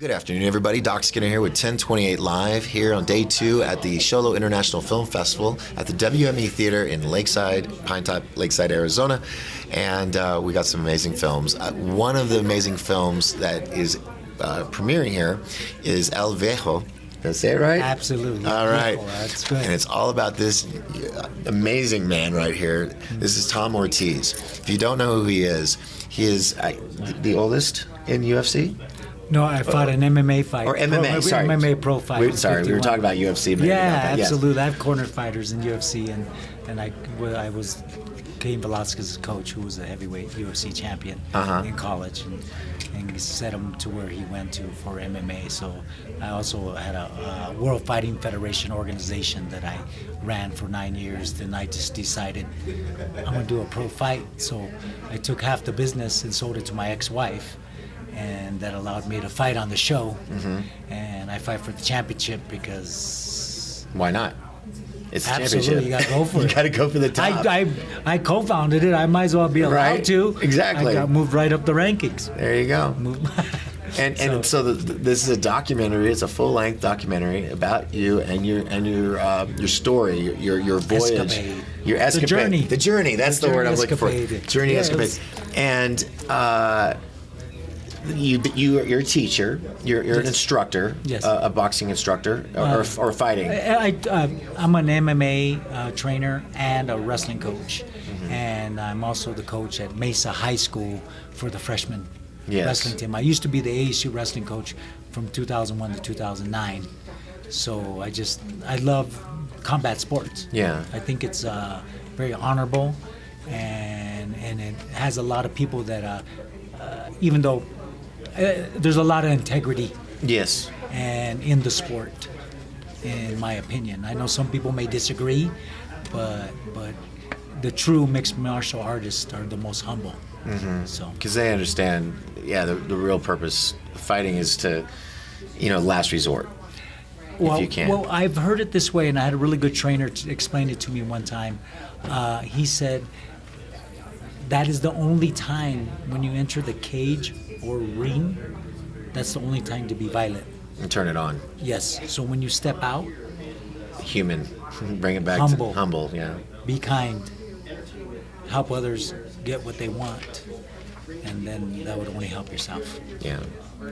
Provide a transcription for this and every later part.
Good afternoon, everybody. Doc Skinner here with 1028 Live here on day 2 at the Sholo International Film Festival at the WME Theater in Lakeside, Pinetop, Lakeside, Arizona. And we got some amazing films. One of the amazing films that is premiering here is El Viejo. Did I say it right? Absolutely. All right. That's good. And it's all about this amazing man right here. This is Thom Ortiz. If you don't know who he is the oldest in UFC. No, I fought an MMA fight. Or MMA, sorry. MMA pro fight. We were talking about UFC. Maybe yeah, about absolutely. Yes. I have cornered fighters in UFC, and I was Cain Velasquez's coach, who was a heavyweight UFC champion in college, and set him to where he went to for MMA. So I also had a World Fighting Federation organization that I ran for 9 years. Then I just decided I'm going to do a pro fight. So I took half the business and sold it to my ex-wife. And that allowed me to fight on the show, and I fight for the championship because... Why not? It's a absolutely, championship. You got to go for it. You got to go for the top. I co-founded it. I might as well be allowed to. Exactly. I got moved right up the rankings. There you go. And so this is a documentary. It's a full-length documentary about you and your story, your voyage, escapade. Your escapade, The journey. That's the word I'm looking for. Journey escapade. And you're a teacher. You're an instructor. Yes. A boxing instructor or fighting. I'm an MMA trainer and a wrestling coach, and I'm also the coach at Mesa High School for the freshman wrestling team. I used to be the ASU wrestling coach from 2001 to 2009. So I love combat sports. Yeah. I think it's very honorable, and it has a lot of people that even though there's a lot of integrity. Yes. And in the sport, in my opinion. I know some people may disagree, but the true mixed martial artists are the most humble. So because they understand, the real purpose of fighting is to, last resort. If you can. Well, I've heard it this way, and I had a really good trainer explain it to me one time. He said that is the only time when you enter the cage or ring, that's the only time to be violent. And turn it on. Yes. So when you step out, human, bring it back humble. to humble. Yeah. Be kind. Help others get what they want, and then that would only help yourself. Yeah.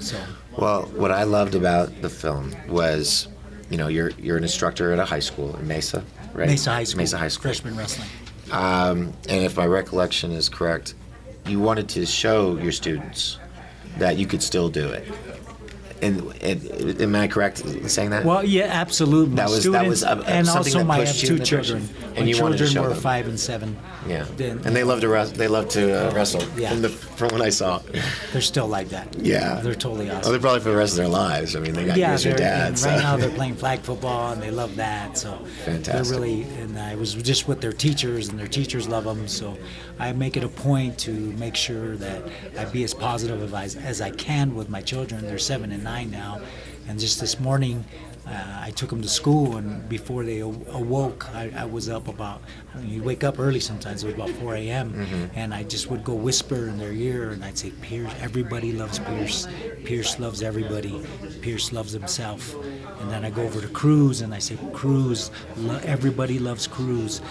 So. Well, what I loved about the film was, you're an instructor at a high school in Mesa, right? Mesa High School. Mesa High School. Freshman wrestling. And if my recollection is correct, you wanted to show your students that you could still do it. And am I correct in saying that? Well, yeah, absolutely. That was and also that I pushed have you in two the children. direction. My And you wanted to children show were them. 5 and 7. Yeah. Then, and they love to wrestle. Yeah. From what I saw. They're still like that. Yeah. They're totally awesome. Oh, they're probably for the rest of their lives. I mean, they got you as your dad. And so. right now they're playing flag football, and they love that. So Fantastic. They're really, and I was just with their teachers, and their teachers love them. So I make it a point to make sure that I be as positive as I can with my children. They're 7 and 9 now. And just this morning, I took them to school, and before they awoke, I was up about, you wake up early sometimes, it was about 4 a.m., and I just would go whisper in their ear, and I'd say, Pierce, everybody loves Pierce. Pierce loves everybody. Pierce loves himself. And then I go over to Cruz, and I say, Cruz, everybody loves Cruz.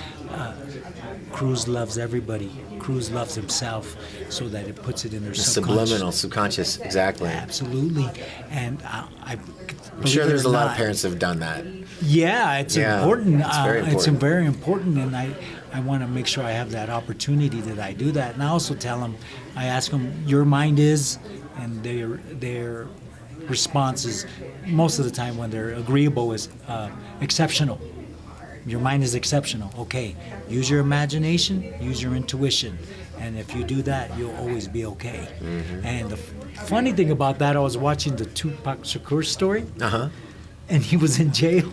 Cruz loves everybody. Cruz loves himself, so that it puts it in their subconscious. Subliminal, subconscious, exactly. Absolutely. And I'm sure there's a lot of parents that have done that. Yeah, it's important. It's very important. It's very important, and I want to make sure I have that opportunity that I do that. And I also tell them, I ask them, your mind is, and their response is, most of the time when they're agreeable, is exceptional. Your mind is exceptional. Okay, use your imagination, use your intuition. And if you do that, you'll always be okay. And the funny thing about that, I was watching the Tupac Shakur story. And he was in jail.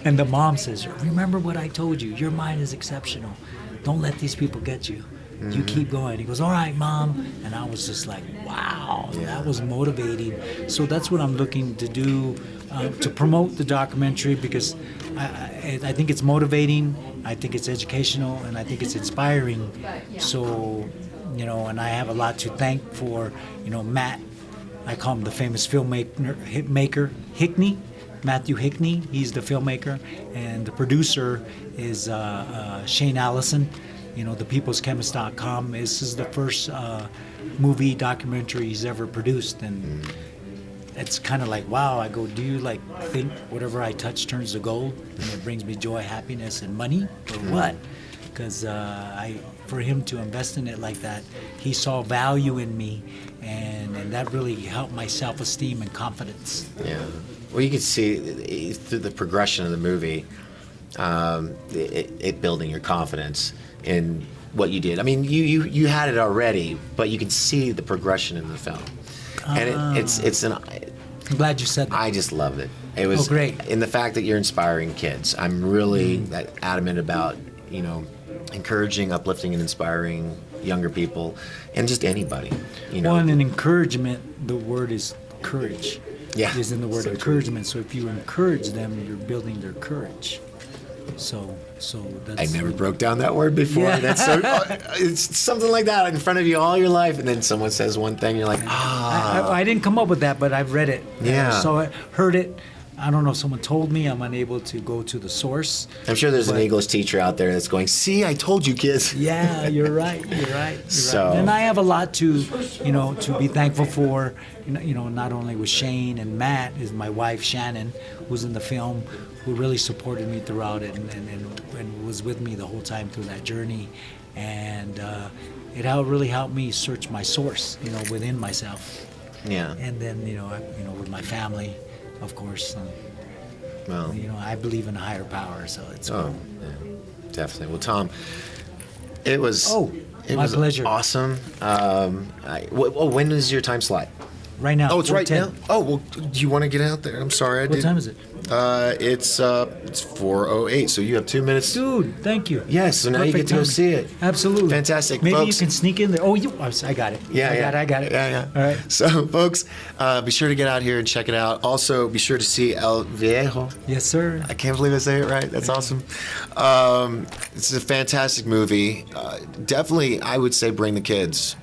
And the mom says, remember what I told you. Your mind is exceptional. Don't let these people get you. You keep going. He goes, all right, Mom. And I was just like, wow, that was motivating. So that's what I'm looking to do, to promote the documentary, because I think it's motivating, I think it's educational, and I think it's inspiring. So, and I have a lot to thank for, Matt I call him the famous filmmaker Hickney, Matthew Hickney. He's the filmmaker, and the producer is Shane Allison. You know, thepeopleschemist.com. This is the first movie documentary he's ever produced, and it's kind of like, wow. I go, do you like think whatever I touch turns to gold, and it brings me joy, happiness, and money, or what? Because for him to invest in it like that, he saw value in me, and that really helped my self-esteem and confidence. Yeah. Well, you can see through the progression of the movie, it building your confidence in what you did. I mean, you had it already, but you can see the progression in the film, and it's an. I'm glad you said that. I just love it. It was great. In the fact that you're inspiring kids. I'm really adamant about encouraging, uplifting, and inspiring younger people, and just anybody. Well, and an encouragement. The word is courage. Yeah, is in the word so encouragement. So if you encourage them, you're building their courage. So that's. I never broke down that word before. Yeah. That's so. It's something like that in front of you all your life, and then someone says one thing, you're like, I didn't come up with that, but I've read it. Yeah. So I heard it. I don't know if someone told me. I'm unable to go to the source. I'm sure there's an English teacher out there that's going, see, I told you, kids. Yeah, you're right. You're right. And I have a lot to be thankful for. Not only with Shane and Matt, is my wife Shannon, who's in the film, who really supported me throughout it and was with me the whole time through that journey. And it really helped me search my source, within myself. Yeah. And then, with my family, of course. Well, I believe in a higher power, so it's cool. Yeah, definitely. Well, Thom, it was my pleasure. Awesome. When is your time slot? Right now. Oh, it's right 4:10. now. Oh, well, do you want to get out there? I'm sorry, What time is it? It's 4:08. So you have 2 minutes. Dude, thank you. Yes. So now Perfect you get to go timing. see it. Absolutely. Fantastic. Maybe folks. you can sneak in there. Oh, I got it. I got it. Yeah. All right. So, folks, be sure to get out here and check it out. Also, be sure to see El Viejo. Yes, sir. I can't believe I say it right. That's awesome. It's a fantastic movie. Definitely, I would say bring the kids.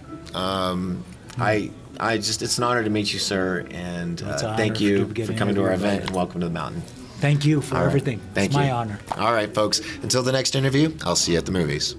It's an honor to meet you, sir, and thank you for coming to our event, and welcome to the mountain. Thank you for everything. Thank it's you. my honor. All right, folks. Until the next interview, I'll see you at the movies.